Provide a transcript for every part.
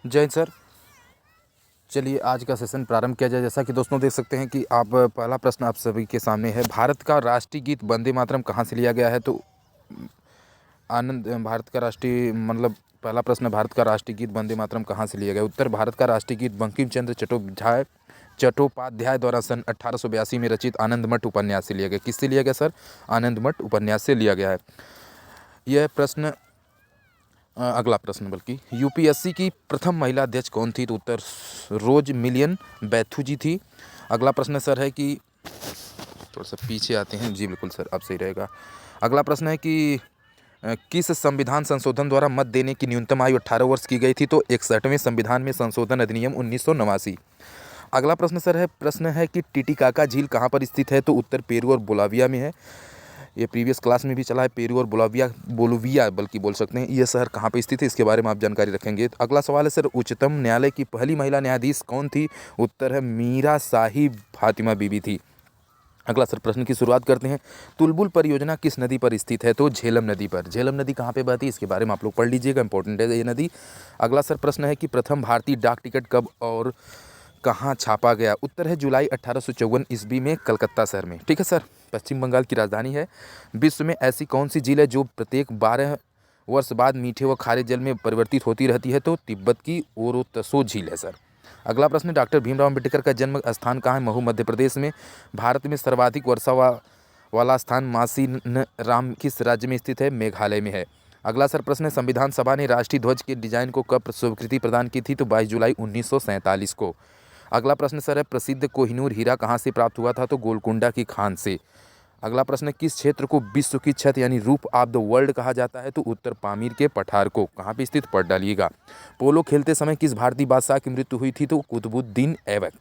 जय हिंद सर। चलिए आज का सेशन प्रारंभ किया जाए। जैसा कि दोस्तों देख सकते हैं कि आप पहला प्रश्न आप सभी के सामने है, भारत का राष्ट्रीय गीत वंदे मातरम कहाँ से लिया गया है? तो आनंद भारत का राष्ट्रीय मतलब पहला प्रश्न, भारत का राष्ट्रीय गीत वंदे मातरम कहाँ से लिया गया? उत्तर, भारत का राष्ट्रीय गीत बंकिम चंद्र चट्टोपाध्याय द्वारा सन 1882 में रचित आनंदमठ उपन्यास से लिया गया। किससे लिया गया सर? आनंदमठ उपन्यास से लिया गया है। यह प्रश्न अगला प्रश्न बल्कि यूपीएससी की प्रथम महिला अध्यक्ष कौन थी? तो उत्तर रोज मिलियन बैथू जी थी। अगला प्रश्न सर है कि थोड़ा सा पीछे आते हैं। जी बिल्कुल सर, अब सही रहेगा। अगला प्रश्न है कि किस संविधान संशोधन द्वारा मत देने की न्यूनतम आयु 18 वर्ष की गई थी? तो 61वें संविधान में संशोधन अधिनियम 1989। अगला प्रश्न है कि टिटिकाका झील कहाँ पर स्थित है? तो उत्तर पेरू और बोलाविया में है। ये प्रीवियस क्लास में भी चला है। पेरू और बोलोविया बल्कि बोल सकते हैं। ये शहर कहाँ पे स्थित है, इसके बारे में आप जानकारी रखेंगे। अगला सवाल है सर, उच्चतम न्यायालय की पहली महिला न्यायाधीश कौन थी? उत्तर है मीरा साहिब फातिमा बीबी थी। अगला सर प्रश्न की शुरुआत करते हैं। तुलबुल परियोजना किस नदी पर स्थित है? तो झेलम नदी पर। झेलम नदी कहाँ पे बहती है, इसके बारे में आप लोग पढ़ लीजिएगा, इंपॉर्टेंट है ये नदी। अगला सर प्रश्न है कि प्रथम भारतीय डाक टिकट कब और कहाँ छापा गया? उत्तर है जुलाई 1854 ईस्वी में कलकत्ता शहर में। ठीक है सर, पश्चिम बंगाल की राजधानी है। विश्व में ऐसी कौन सी झील है जो प्रत्येक 12 वर्ष बाद मीठे व खारे जल में परिवर्तित होती रहती है? तो तिब्बत की ओरोतसो झील है सर। अगला प्रश्न, डॉक्टर भीमराव अम्बेडकर का जन्म स्थान कहाँ है? महू मध्य प्रदेश में। भारत में सर्वाधिक वर्षा वाला स्थान मासीनराम किस राज्य में स्थित है? मेघालय में है। अगला सर प्रश्न है, संविधान सभा ने राष्ट्रीय ध्वज के डिजाइन को कब स्वीकृति प्रदान की थी? तो 22 जुलाई 1947 को। अगला प्रश्न सर है, प्रसिद्ध कोहिनूर हीरा कहाँ से प्राप्त हुआ था? तो गोलकुंडा की खान से। अगला प्रश्न, किस क्षेत्र को विश्व की छत यानी रूफ ऑफ द वर्ल्ड कहा जाता है? तो उत्तर पामीर के पठार को। कहाँ पे स्थित, पढ़ डालिएगा। पोलो खेलते समय किस भारतीय बादशाह की मृत्यु हुई थी? तो कुतुबुद्दीन ऐबक।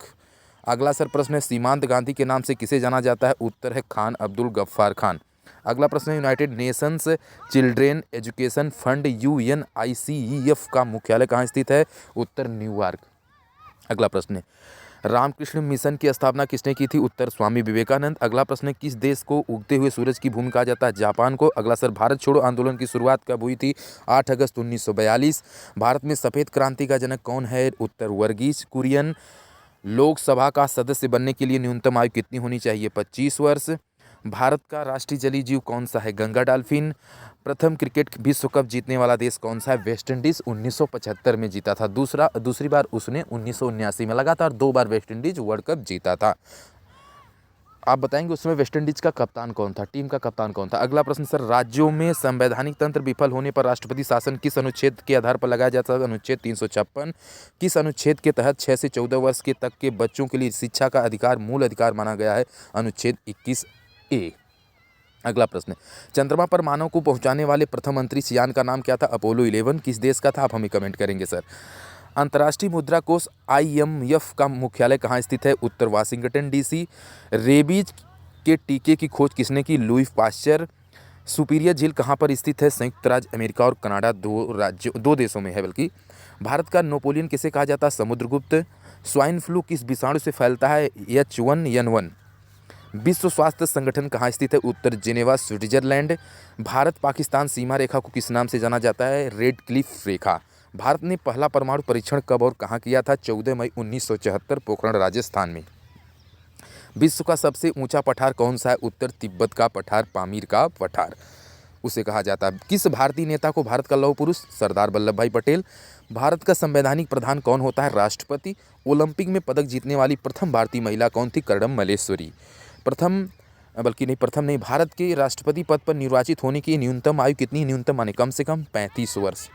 अगला सर प्रश्न है, सीमांत गांधी के नाम से किसे जाना जाता है? उत्तर है खान अब्दुल गफ्फार खान। अगला प्रश्न है, United Nations children education fund UNICEF का मुख्यालय कहाँ स्थित है? उत्तर न्यूयॉर्क। अगला प्रश्न है, रामकृष्ण मिशन की स्थापना किसने की थी? उत्तर स्वामी विवेकानंद। अगला प्रश्न है, किस देश को उगते हुए सूरज की भूमि कहा जाता है? जापान को। अगला सर, भारत छोड़ो आंदोलन की शुरुआत कब हुई थी? 8 अगस्त 1942। भारत में सफ़ेद क्रांति का जनक कौन है? उत्तर वर्गीज कुरियन। लोकसभा का सदस्य बनने के लिए न्यूनतम आयु कितनी होनी चाहिए? 25 वर्ष। भारत का राष्ट्रीय जलीय जीव कौन सा है? गंगा डॉल्फिन। प्रथम क्रिकेट विश्व कप जीतने वाला देश कौन सा है? वेस्ट इंडीज 1975 में जीता था। दूसरी बार उसने 1979 में, लगातार 2 बार वेस्ट इंडीज वर्ल्ड कप जीता था। आप बताएंगे उसमें वेस्ट इंडीज का कप्तान कौन था, टीम का कप्तान कौन था? अगला प्रश्न सर, राज्यों में संवैधानिक तंत्र विफल होने पर राष्ट्रपति शासन किस अनुच्छेद के आधार पर लगाया जाता है? अनुच्छेद 356। किस अनुच्छेद के तहत 6 से 14 वर्ष के तक के बच्चों के लिए शिक्षा का अधिकार मूल अधिकार माना गया है? अनुच्छेद 21A। अगला प्रश्न, चंद्रमा पर मानव को पहुंचाने वाले प्रथम अंतरिक्ष यान का नाम क्या था? अपोलो 11। किस देश का था? आप हमें कमेंट करेंगे सर। अंतर्राष्ट्रीय मुद्रा कोष IMF का मुख्यालय कहाँ स्थित है? उत्तर वाशिंगटन DC। रेबीज के टीके की खोज किसने की? Louis Pasteur. सुपीरियर झील कहाँ पर स्थित है? संयुक्त राज्य अमेरिका और कनाडा, दो देशों में है बल्कि। भारत का नेपोलियन किसे कहा जाता है? समुद्रगुप्त। स्वाइन फ्लू किस विषाणु से फैलता है? H1N1। विश्व स्वास्थ्य संगठन कहाँ स्थित है? उत्तर जेनेवा, स्विट्जरलैंड। भारत पाकिस्तान सीमा रेखा को किस नाम से जाना जाता है? रेड क्लिफ रेखा। भारत ने पहला परमाणु परीक्षण कब और कहाँ किया था? 14 मई 1974, पोखरण राजस्थान में। विश्व का सबसे ऊंचा पठार कौन सा है? उत्तर तिब्बत का पठार, पामीर का पठार उसे कहा जाता है। किस भारतीय नेता को भारत का लौह पुरुष? सरदार वल्लभ भाई पटेल। भारत का संवैधानिक प्रधान कौन होता है? राष्ट्रपति। ओलंपिक में पदक जीतने वाली प्रथम भारतीय महिला कौन थी? कर्दम मल्लेश्वरी। प्रथम नहीं, भारत के राष्ट्रपति पद पर निर्वाचित होने की न्यूनतम आयु कितनी? न्यूनतम माने कम से कम 35 वर्ष।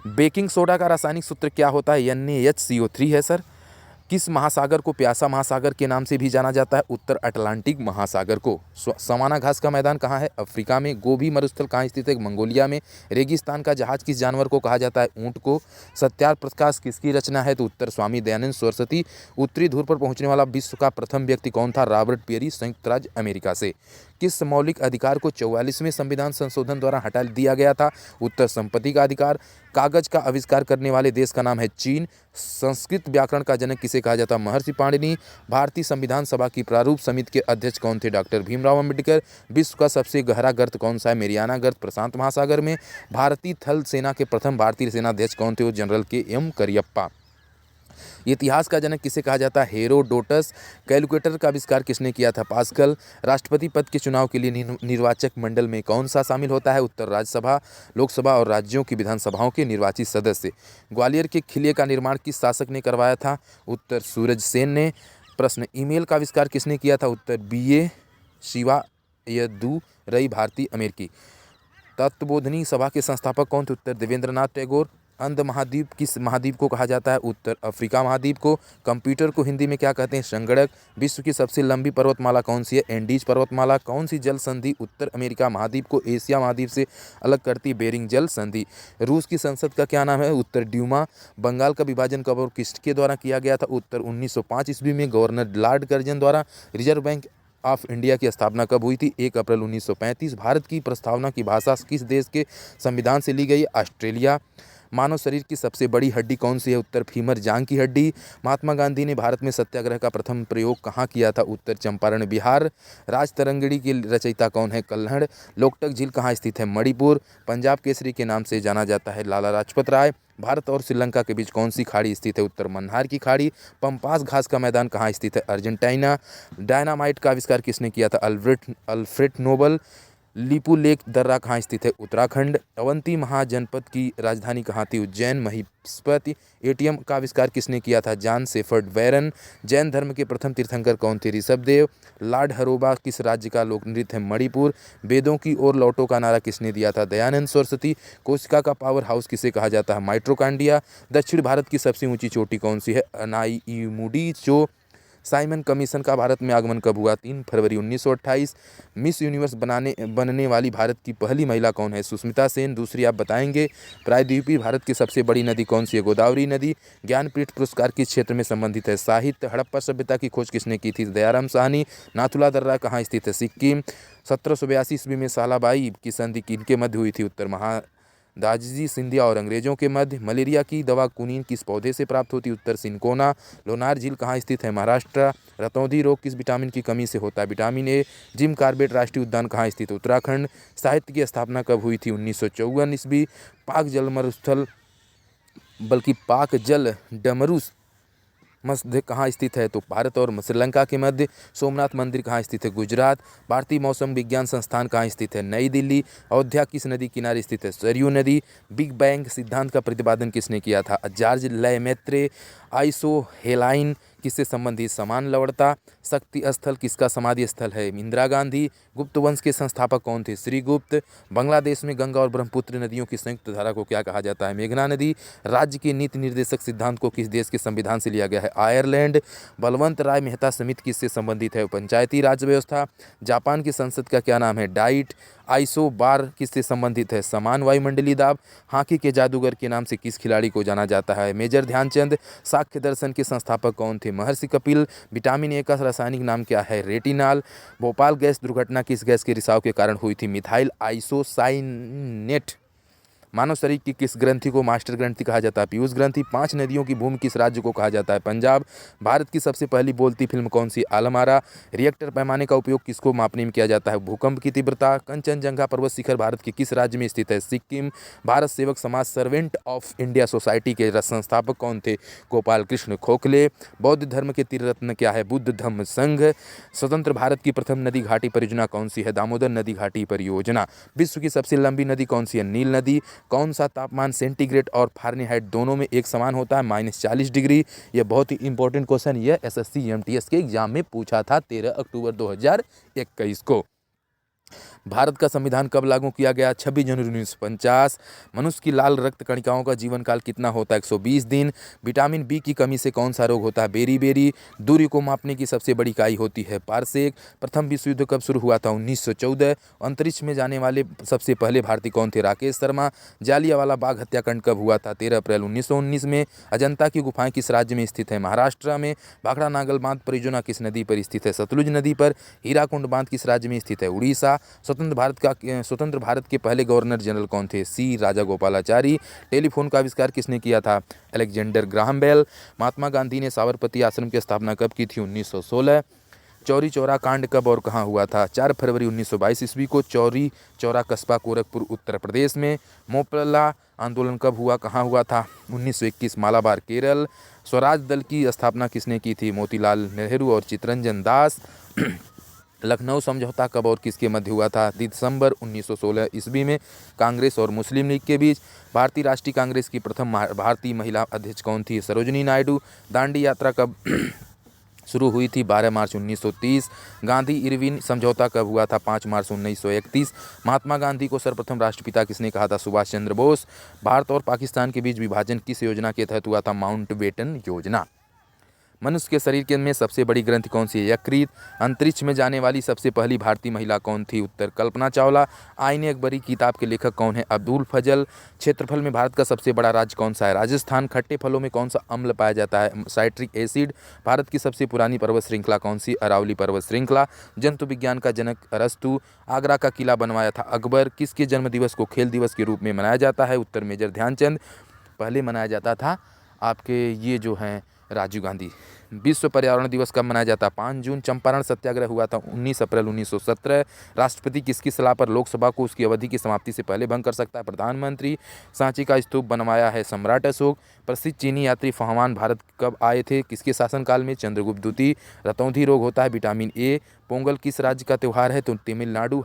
बेकिंग सोडा का रासायनिक सूत्र क्या होता है? NaHCO3 है सर। किस महासागर को प्यासा महासागर के नाम से भी जाना जाता है? उत्तर अटलांटिक महासागर को। सवाना घास का मैदान कहाँ है? अफ्रीका में। गोबी मरुस्थल कहाँ स्थित है? मंगोलिया में। रेगिस्तान का जहाज किस जानवर को कहा जाता है? ऊंट को। सत्यार्थ प्रकाश किसकी रचना है? तो उत्तर स्वामी दयानंद सरस्वती। उत्तरी ध्रुव पर पहुंचने वाला विश्व का प्रथम व्यक्ति कौन था? रॉबर्ट पेरी, संयुक्त राज्य अमेरिका से। किस मौलिक अधिकार को 44वें संविधान संशोधन द्वारा हटा दिया गया था? उत्तर संपत्ति का अधिकार। कागज का आविष्कार करने वाले देश का नाम है चीन। संस्कृत व्याकरण का जनक किसे कहा जाता है? महर्षि पाणिनि। भारतीय संविधान सभा की प्रारूप समिति के अध्यक्ष कौन थे? डॉक्टर भीमराव अम्बेडकर। विश्व का सबसे गहरा गर्त कौन सा है? मेरियाना गर्त, प्रशांत महासागर में। भारतीय थल सेना के प्रथम भारतीय सेनाध्यक्ष कौन थे? वो जनरल के.एम. करियप्पा। इतिहास का जनक किसे कहा जाता है? हेरोडोटस। कैलकुलेटर का आविष्कार किसने किया था? पास्कल। राष्ट्रपति पद के चुनाव के लिए निर्वाचक मंडल में कौन सा शामिल होता है? उत्तर राज्यसभा, लोकसभा और राज्यों की विधानसभाओं के निर्वाचित सदस्य। ग्वालियर के किले का निर्माण किस शासक ने करवाया था? उत्तर सूरज सेन ने। प्रश्न, ईमेल का आविष्कार किसने किया था? उत्तर B.A. शिवायदुरई, भारतीय अमेरिकी। तत्वबोधिनी सभा के संस्थापक कौन थे? उत्तर देवेंद्रनाथ टैगोर। अंध महाद्वीप किस महाद्वीप को कहा जाता है? उत्तर अफ्रीका महाद्वीप को। कंप्यूटर को हिंदी में क्या कहते हैं? संगणक। विश्व की सबसे लंबी पर्वतमाला कौन सी है? एंडीज पर्वतमाला। कौन सी जल संधि उत्तर अमेरिका महाद्वीप को एशिया महाद्वीप से अलग करती? बेरिंग जल संधि। रूस की संसद का क्या नाम है? उत्तर ड्यूमा। बंगाल का विभाजन कब और किसके द्वारा किया गया था? उत्तर 1905 ईस्वी में गवर्नर लॉर्ड कर्जन द्वारा। रिजर्व बैंक ऑफ इंडिया की स्थापना कब हुई थी? 1 अप्रैल 1935। भारत की प्रस्तावना की भाषा किस देश के संविधान से ली गई? ऑस्ट्रेलिया। मानव शरीर की सबसे बड़ी हड्डी कौन सी है? उत्तर फीमर, जांग की हड्डी। महात्मा गांधी ने भारत में सत्याग्रह का प्रथम प्रयोग कहाँ किया था? उत्तर चंपारण, बिहार। राजतरंगिणी की रचयिता कौन है? कल्हड़। लोकटक झील कहाँ स्थित है? मणिपुर। पंजाब केसरी के नाम से जाना जाता है लाला लाजपत राय। भारत और श्रीलंका के बीच कौन सी खाड़ी स्थित है? उत्तर मन्नार की खाड़ी। पंपास घास का मैदान कहाँ स्थित है? अर्जेंटीना। डायनामाइट का आविष्कार किसने किया था? Alfred Nobel. लिपू लेक दर्रा कहाँ स्थित है? उत्तराखंड। अवंती महाजनपद की राजधानी कहाँ थी? उज्जैन, महिष्मति। एटीएम का आविष्कार किसने किया था? John shepherd Warren. जैन धर्म के प्रथम तीर्थंकर कौन थे? ऋषभदेव। लॉर्ड हरोबा किस राज्य का लोक नृत्य है? मणिपुर। वेदों की ओर लौटो का नारा किसने दिया था? दयानंद सरस्वती। कोशिका का पावर हाउस किसे कहा जाता है? माइटोकॉन्ड्रिया। दक्षिण भारत की सबसे ऊंची चोटी कौन सी है? अनाइमुडी चो। साइमन कमीशन का भारत में आगमन कब हुआ? 3 फरवरी 1928। मिस यूनिवर्स बनने वाली भारत की पहली महिला कौन है? सुष्मिता सेन। दूसरी आप बताएंगे। प्रायद्वीपीय भारत की सबसे बड़ी नदी कौन सी है? गोदावरी नदी। ज्ञानपीठ पुरस्कार किस क्षेत्र में संबंधित है? साहित्य। हड़प्पा सभ्यता की खोज किसने की थी? दयाराम साहनी। नाथुला दर्रा कहाँ स्थित है? सिक्किम। 1782 ईस्वी में सालाबाई की संधि किनके मध्य हुई थी? उत्तर दाजी सिंधिया और अंग्रेजों के मध्य। मलेरिया की दवा कुनीन किस पौधे से प्राप्त होती? उत्तर सिनकोना। लोनार झील कहाँ स्थित है? महाराष्ट्र। रतौंधी रोग किस विटामिन की कमी से होता है? Vitamin A. जिम कार्बेट राष्ट्रीय उद्यान कहाँ स्थित है? उत्तराखंड। साहित्य की स्थापना कब हुई थी? 1954 ईस्वी। पाक जल मरुस्थल पाक जल डमरू मध्य कहाँ स्थित है? तो भारत और श्रीलंका के मध्य। सोमनाथ मंदिर कहाँ स्थित है? गुजरात। भारतीय मौसम विज्ञान संस्थान कहाँ स्थित है? नई दिल्ली। अयोध्या किस नदी किनारे स्थित है? सरयू नदी। बिग बैंग सिद्धांत का प्रतिपादन किसने किया था? George Lemaître. आइसोहेलाइन किससे संबंधित? समान लवणता। शक्ति स्थल किसका समाधि स्थल है? इंदिरा गांधी। गुप्त वंश के संस्थापक कौन थे? श्रीगुप्त। बांग्लादेश में गंगा और ब्रह्मपुत्र नदियों की संयुक्त धारा को क्या कहा जाता है? मेघना नदी। राज्य के नीति निर्देशक सिद्धांत को किस देश के संविधान से लिया गया है? आयरलैंड। बलवंत राय मेहता समिति किससे संबंधित है? पंचायती राज व्यवस्था। जापान की संसद का क्या नाम है? डाइट। आइसोबार किससे संबंधित है? समान वायुमंडलीय दाब। हॉकी के जादूगर के नाम से किस खिलाड़ी को जाना जाता है? मेजर ध्यानचंद। सांख्य दर्शन के संस्थापक कौन थे? महर्षि कपिल। विटामिन ए का रासायनिक नाम क्या है? रेटिनॉल। भोपाल गैस दुर्घटना किस गैस के रिसाव के कारण हुई थी? Methyl isocyanate. मानव शरीर की किस ग्रंथि को मास्टर ग्रंथि कहा जाता है? पीयूष ग्रंथि। 5 नदियों की भूमि किस राज्य को कहा जाता है? पंजाब। भारत की सबसे पहली बोलती फिल्म कौन सी? आलमारा। रिएक्टर पैमाने का उपयोग किसको मापने में किया जाता है? भूकंप की तीव्रता। कंचनजंगा पर्वत शिखर भारत के किस राज्य में स्थित है? सिक्किम। भारत सेवक समाज सर्वेंट ऑफ इंडिया सोसाइटी के संस्थापक कौन थे? गोपाल कृष्ण खोखले। बौद्ध धर्म के त्रिरत्न क्या है? बुद्ध धम्म संघ। स्वतंत्र भारत की प्रथम नदी घाटी परियोजना कौन सी है? दामोदर नदी घाटी परियोजना। विश्व की सबसे लंबी नदी कौन सी है? नील नदी। कौन सा तापमान सेंटीग्रेड और फारेनहाइट दोनों में एक समान होता है? -40 डिग्री। यह बहुत ही इंपॉर्टेंट क्वेश्चन यह SSC MTS के एग्जाम में पूछा था 13 अक्टूबर 2021 को। भारत का संविधान कब लागू किया गया? 26 जनवरी 1949। मनुष्य की लाल रक्त कणिकाओं का जीवन काल कितना होता है? 120 दिन। विटामिन बी की कमी से कौन सा रोग होता है? बेरी। दूरी को मापने की सबसे बड़ी इकाई होती है पारसेक। प्रथम विश्व युद्ध कब शुरू हुआ था? 1914। अंतरिक्ष में जाने वाले सबसे पहले भारतीय कौन थे? राकेश शर्मा। जालियांवाला बाग हत्याकांड कब हुआ था? 13 अप्रैल 1919 में। अजंता की गुफाएं किस राज्य में स्थित है? महाराष्ट्र में। भाखड़ा नागल बांध परियोजना किस नदी पर स्थित है? सतलुज नदी पर। हीराकुंड बांध किस राज्य में स्थित है? उड़ीसा। स्वतंत्र भारत के पहले गवर्नर जनरल कौन थे? सी राजागोपालाचारी। टेलीफोन का आविष्कार किसने किया था? Alexander Graham Bell. Mahatma Gandhi ने साबरमती आश्रम की स्थापना कब की थी? 1916। चौरी चौरा कांड कब और कहां हुआ था? 4 फरवरी 1922 ईस्वी को। चौरी चौरा कस्बा गोरखपुर उत्तर प्रदेश में। मोपला आंदोलन कब हुआ, कहां हुआ था? 1921 मालाबार केरल। स्वराज दल की स्थापना किसने की थी? मोतीलाल नेहरू और चित्तरंजन दास। लखनऊ समझौता कब और किसके मध्य हुआ था? दिसंबर 1916 ईस्वी में कांग्रेस और मुस्लिम लीग के बीच। भारतीय राष्ट्रीय कांग्रेस की प्रथम भारतीय महिला अध्यक्ष कौन थी? सरोजिनी नायडू। दांडी यात्रा कब शुरू हुई थी? 12 मार्च 1930। गांधी इरविन समझौता कब हुआ था? 5 मार्च 1931। महात्मा गांधी को सर्वप्रथम राष्ट्रपिता किसने कहा था? सुभाष चंद्र बोस। भारत और पाकिस्तान के बीच विभाजन किस योजना के तहत हुआ था? माउंटबेटन योजना। मनुष्य के शरीर के में सबसे बड़ी ग्रंथि कौन सी है? यकृत। अंतरिक्ष में जाने वाली सबसे पहली भारतीय महिला कौन थी? उत्तर कल्पना चावला। आईने अकबरी किताब के लेखक कौन है? अब्दुल फजल। क्षेत्रफल में भारत का सबसे बड़ा राज्य कौन सा है? राजस्थान। खट्टे फलों में कौन सा अम्ल पाया जाता है? Citric acid. भारत की सबसे पुरानी पर्वत श्रृंखला कौन सी? अरावली पर्वत श्रृंखला। जंतु विज्ञान का जनक अरस्तु। आगरा का किला बनवाया था अकबर। किसके जन्म दिवस को खेल दिवस के रूप में मनाया जाता है? उत्तर मेजर ध्यानचंद। पहले मनाया जाता था आपके ये जो हैं राजीव गांधी। विश्व पर्यावरण दिवस कब मनाया जाता है? 5 जून। चंपारण सत्याग्रह हुआ था 19 अप्रैल 1917। राष्ट्रपति किसकी सलाह पर लोकसभा को उसकी अवधि की समाप्ति से पहले भंग कर सकता है? प्रधानमंत्री। सांची का स्तूप बनवाया है सम्राट अशोक। प्रसिद्ध चीनी यात्री फहमान भारत कब आए थे? किसके शासनकाल में? चंद्रगुप्त द्वितीय। रतौंधी रोग होता है विटामिन ए। पोंगल किस राज्य का त्यौहार है? तो तमिलनाडु।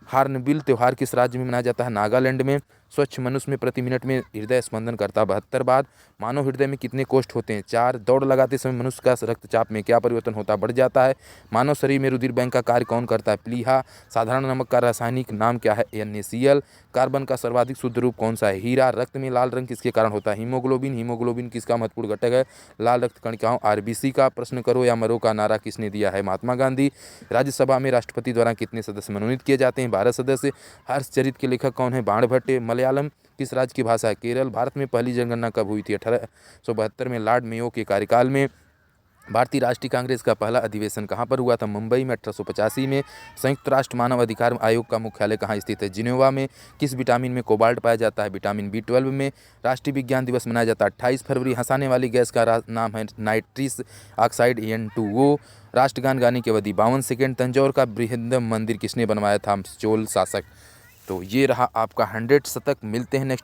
हार्नबिल त्यौहार किस राज्य में मनाया जाता है? नागालैंड में। स्वच्छ मनुष्य में प्रति मिनट में हृदय स्पंदन करता 72 बार। मानव हृदय में कितने कोष्ठ होते हैं? 4। दौड़ लगाते समय मनुष्य का रक्तचाप में क्या परिवर्तन होता है? बढ़ जाता है। मानव शरीर में रुधिर बैंक का कार्य कौन करता है? प्लीहा। साधारण नमक का रासायनिक नाम क्या है? NaCl। कार्बन का सर्वाधिक शुद्ध रूप कौन सा है? हीरा। रक्त में लाल रंग किसके कारण होता है? हीमोग्लोबिन। हीमोग्लोबिन किसका महत्वपूर्ण घटक है? लाल रक्त कणिकाओं RBC का। प्रश्न करो या मरो का नारा किसने दिया है? महात्मा गांधी। राज्यसभा में राष्ट्रपति द्वारा कितने सदस्य मनोनीत किए जाते हैं? 12 सदस्य। हर्षचरित के लेखक कौन है? बाणभट्ट। मलयालम किस राज्य की भाषा है? केरल। भारत में पहली जनगणना कब हुई थी? 1872 में लॉर्ड मेयो के कार्यकाल में। भारतीय राष्ट्रीय कांग्रेस का पहला अधिवेशन कहाँ पर हुआ था? मुंबई में 1885 में। संयुक्त राष्ट्र मानव अधिकार आयोग का मुख्यालय कहाँ स्थित है? जिनेवा में। किस विटामिन में कोबाल्ट पाया जाता है? विटामिन B12 में। राष्ट्रीय विज्ञान दिवस मनाया जाता है 28 फरवरी। हंसाने वाली गैस का नाम है नाइट्रस ऑक्साइड N2O। राष्ट्रगान गाने की अवधि 52 सेकेंड। तंजौर का बृहदम मंदिर किसने बनवाया था? चोल शासक। तो ये रहा आपका 100 शतक। मिलते हैं नेक्स्ट